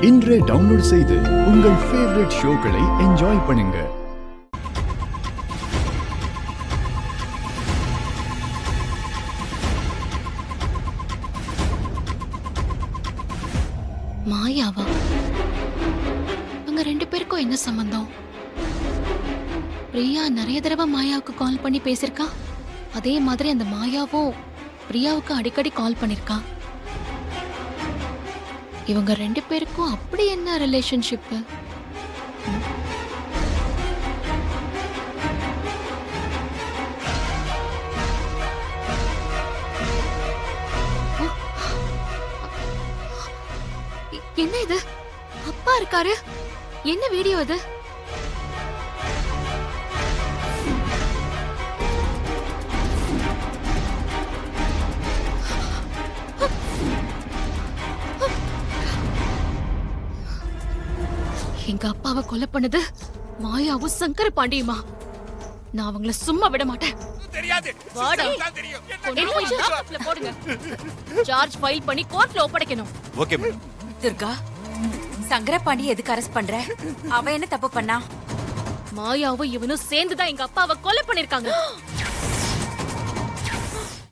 இன்றே டவுன்லோட் செய்து உங்கள் ஃபேவரட் ஷோக்களை என்ஜாய் பண்ணுங்க. மாயாவா? அங்க ரெண்டு பேருக்கும் என்ன சம்பந்தம்? பிரியா நிறைய தடவை மாயாவுக்கு கால் பண்ணி பேசிருக்கா. அதே மாதிரி அந்த மாயாவும் பிரியாவுக்கு அடிக்கடி கால் பண்ணிருக்கா. இவங்க ரெண்டு பேருக்கும் அப்படி என்ன ரிலேஷன்ஷிப்? என்ன இது? அப்பா இருக்காரு. என்ன வீடியோ இது? எங்க அப்பாவை கொலை பண்ணது மாயாவும் சங்கர பாண்டியுமா? நான் அவங்கள சும்மா விட மாட்டேன். போடுங்க. சார்ஜ் ஃபைல் பண்ணி கோர்ட்ல ஒப்படைக்கணும். Okay madam. துர்கா, சங்கர பாண்டி எதுக்கு அரெஸ்ட் பண்ற? அவ என்ன தப்பு பண்ணா? மாயாவும் இவனும் சேர்ந்துதான் எங்க அப்பாவை கொலை பண்ணிருக்காங்க.